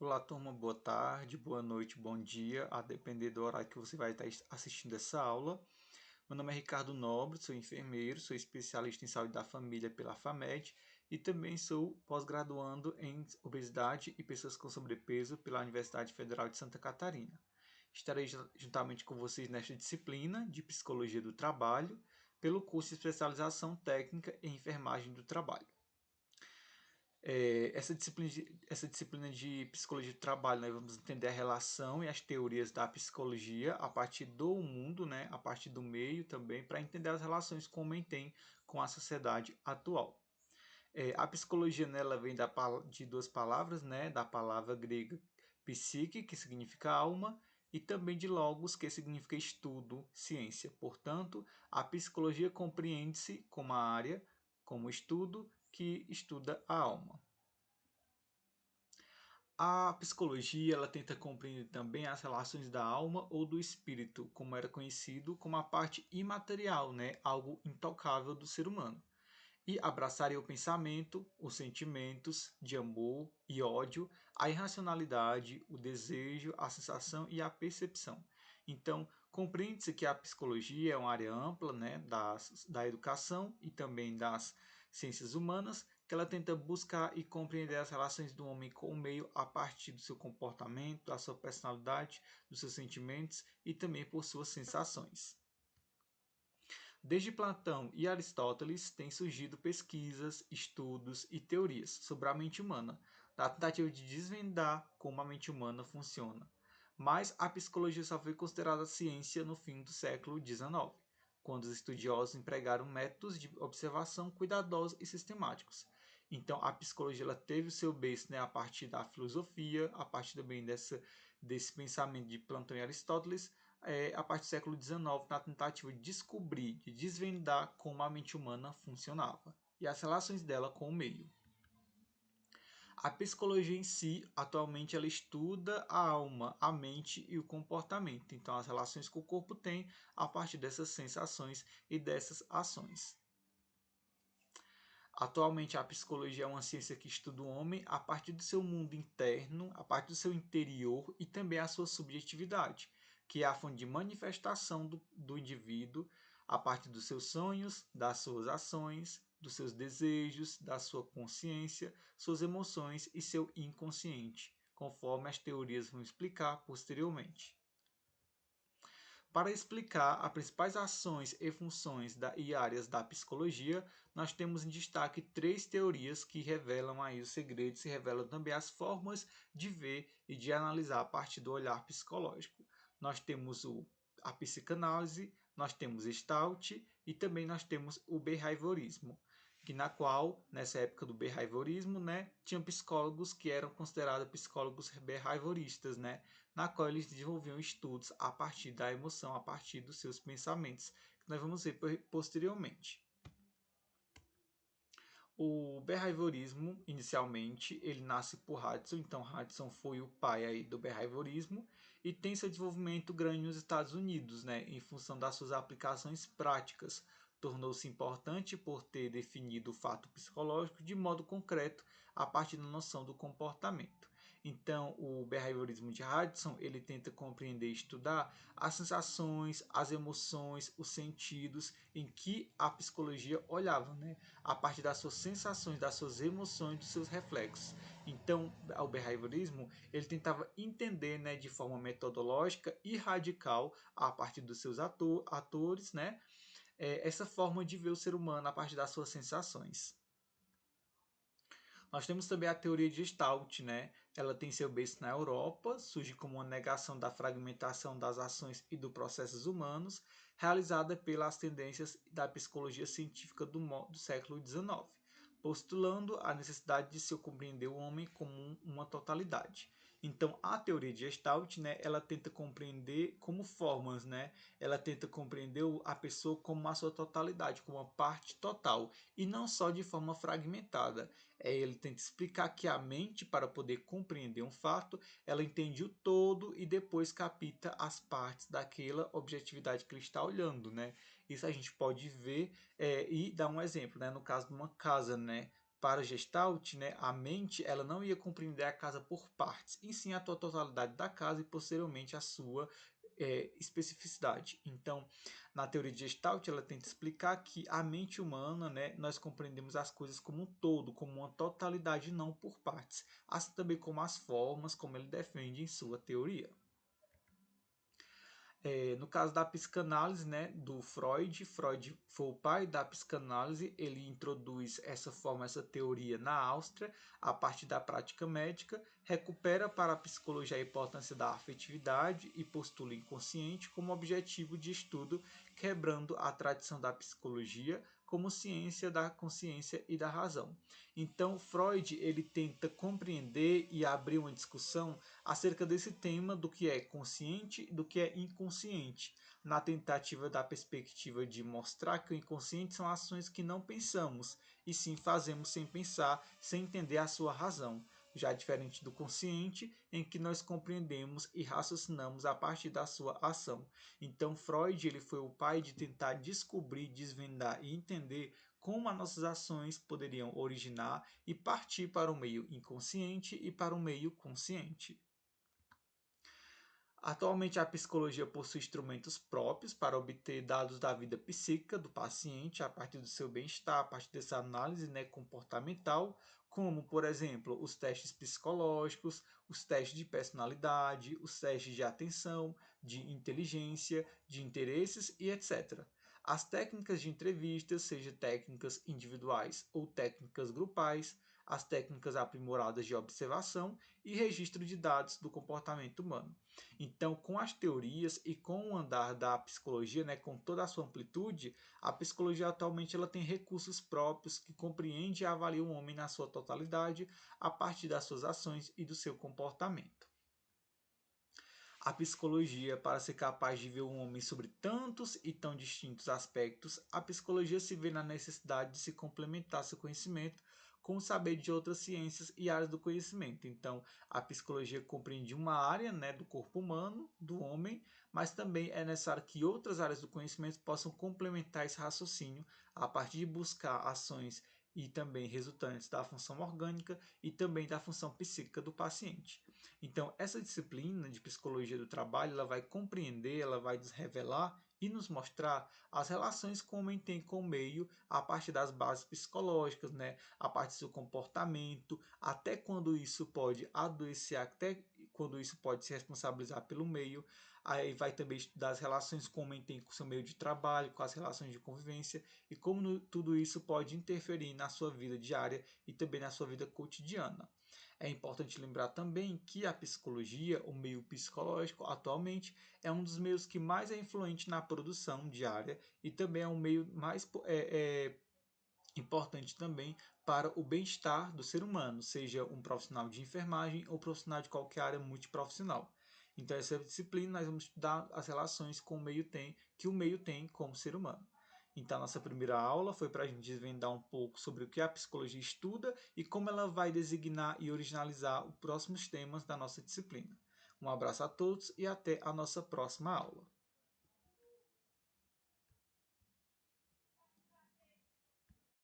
Olá, turma, boa tarde, boa noite, bom dia, a depender do horário que você vai estar assistindo essa aula. Meu nome é Ricardo Nobre, sou enfermeiro, sou especialista em saúde da família pela FAMED e também sou pós-graduando em obesidade e pessoas com sobrepeso pela Universidade Federal de Santa Catarina. Estarei juntamente com vocês nesta disciplina de Psicologia do Trabalho, pelo curso de especialização técnica em enfermagem do trabalho. Essa disciplina de psicologia do trabalho, nós vamos entender a relação e as teorias da psicologia a partir do mundo, né, a partir do meio também, para entender as relações que o homem tem com a sociedade atual. A psicologia, né, ela vem de duas palavras, né, da palavra grega psique, que significa alma, e também de logos, que significa estudo, ciência. Portanto, a psicologia compreende-se como a área, como estudo, que estuda a alma. A psicologia ela tenta compreender também as relações da alma ou do espírito, como era conhecido como a parte imaterial, né? Algo intocável do ser humano. E abraçaria o pensamento, os sentimentos de amor e ódio, a irracionalidade, o desejo, a sensação e a percepção. Então, compreende-se que a psicologia é uma área ampla, né, da educação e também das ciências humanas, que ela tenta buscar e compreender as relações do homem com o meio a partir do seu comportamento, da sua personalidade, dos seus sentimentos e também por suas sensações. Desde Platão e Aristóteles têm surgido pesquisas, estudos e teorias sobre a mente humana, na tentativa de desvendar como a mente humana funciona. Mas a psicologia só foi considerada ciência no fim do século XIX, quando os estudiosos empregaram métodos de observação cuidadosos e sistemáticos. Então, a psicologia ela teve o seu berço, né, a partir da filosofia, a partir também desse pensamento de Platão e Aristóteles, a partir do século XIX, na tentativa de descobrir, de desvendar como a mente humana funcionava e as relações dela com o meio. A psicologia em si, atualmente, ela estuda a alma, a mente e o comportamento. Então, as relações que o corpo tem a partir dessas sensações e dessas ações. Atualmente, a psicologia é uma ciência que estuda o homem a partir do seu mundo interno, a partir do seu interior e também a sua subjetividade, que é a fonte de manifestação do indivíduo a partir dos seus sonhos, das suas ações, dos seus desejos, da sua consciência, suas emoções e seu inconsciente, conforme as teorias vão explicar posteriormente. Para explicar as principais ações e funções e áreas da psicologia, nós temos em destaque três teorias que revelam aí os segredos e revelam também as formas de ver e de analisar a partir do olhar psicológico. Nós temos a psicanálise, nós temos Gestalt e também nós temos o behaviorismo, que na qual, nessa época do behaviorismo, né, tinham psicólogos que eram considerados psicólogos behavioristas, né, na qual eles desenvolviam estudos a partir da emoção, a partir dos seus pensamentos, que nós vamos ver posteriormente. O behaviorismo, inicialmente, ele nasce por Hudson, então Hudson foi o pai aí do behaviorismo e tem seu desenvolvimento grande nos Estados Unidos, né, em função das suas aplicações práticas. Tornou-se importante por ter definido o fato psicológico de modo concreto a partir da noção do comportamento. Então, o behaviorismo de Hudson, ele tenta compreender e estudar as sensações, as emoções, os sentidos em que a psicologia olhava, né? A partir das suas sensações, das suas emoções, dos seus reflexos. Então, o behaviorismo, ele tentava entender, né, de forma metodológica e radical, a partir dos seus atores, né, essa forma de ver o ser humano a partir das suas sensações. Nós temos também a teoria de Gestalt, né? Ela tem seu berço na Europa, surge como uma negação da fragmentação das ações e dos processos humanos, realizada pelas tendências da psicologia científica do século XIX, postulando a necessidade de se compreender o homem como uma totalidade. Então, a teoria de Gestalt, né, ela tenta compreender como formas, né? Ela tenta compreender a pessoa como a sua totalidade, como uma parte total, e não só de forma fragmentada. Ele tenta explicar que a mente, para poder compreender um fato, ela entende o todo e depois capta as partes daquela objetividade que ele está olhando, né? Isso a gente pode ver e dar um exemplo, né? No caso de uma casa, né? Para Gestalt, né, a mente ela não ia compreender a casa por partes, e sim a totalidade da casa e posteriormente a sua especificidade. Então, na teoria de Gestalt, ela tenta explicar que a mente humana, né, nós compreendemos as coisas como um todo, como uma totalidade, não por partes, assim também como as formas, como ele defende em sua teoria. No caso da psicanálise, né, do Freud, Freud foi o pai da psicanálise, ele introduz essa forma, essa teoria na Áustria, a partir da prática médica, recupera para a psicologia a importância da afetividade e postula o inconsciente como objetivo de estudo, quebrando a tradição da psicologia como ciência da consciência e da razão. Então, Freud ele tenta compreender e abrir uma discussão acerca desse tema do que é consciente e do que é inconsciente, na tentativa da perspectiva de mostrar que o inconsciente são ações que não pensamos, e sim fazemos sem pensar, sem entender a sua razão, já diferente do consciente, em que nós compreendemos e raciocinamos a partir da sua ação. Então Freud ele foi o pai de tentar descobrir, desvendar e entender como as nossas ações poderiam originar e partir para o meio inconsciente e para o meio consciente. Atualmente, a psicologia possui instrumentos próprios para obter dados da vida psíquica do paciente a partir do seu bem-estar, a partir dessa análise, né, comportamental, como, por exemplo, os testes psicológicos, os testes de personalidade, os testes de atenção, de inteligência, de interesses e etc. As técnicas de entrevistas, seja técnicas individuais ou técnicas grupais, as técnicas aprimoradas de observação e registro de dados do comportamento humano. Então, com as teorias e com o andar da psicologia, né, com toda a sua amplitude, a psicologia atualmente ela tem recursos próprios que compreende e avalia o homem na sua totalidade a partir das suas ações e do seu comportamento. A psicologia, para ser capaz de ver o homem sobre tantos e tão distintos aspectos, a psicologia se vê na necessidade de se complementar seu conhecimento com o saber de outras ciências e áreas do conhecimento. Então, a psicologia compreende uma área, né, do corpo humano, do homem, mas também é necessário que outras áreas do conhecimento possam complementar esse raciocínio a partir de buscar ações e também resultantes da função orgânica e também da função psíquica do paciente. Então, essa disciplina de psicologia do trabalho, ela vai compreender, ela vai nos revelar e nos mostrar as relações que o homem tem com o meio a partir das bases psicológicas, né? A partir do seu comportamento, até quando isso pode adoecer, até quando isso pode se responsabilizar pelo meio. Aí vai também estudar as relações que o homem tem com o seu meio de trabalho, com as relações de convivência e como tudo isso pode interferir na sua vida diária e também na sua vida cotidiana. É importante lembrar também que a psicologia, o meio psicológico, atualmente é um dos meios que mais é influente na produção diária e também é um meio mais importante também para o bem-estar do ser humano, seja um profissional de enfermagem ou profissional de qualquer área multiprofissional. Então, essa disciplina nós vamos estudar as relações que o meio tem com o ser humano. Então, a nossa primeira aula foi para a gente desvendar um pouco sobre o que a psicologia estuda e como ela vai designar e originalizar os próximos temas da nossa disciplina. Um abraço a todos e até a nossa próxima aula.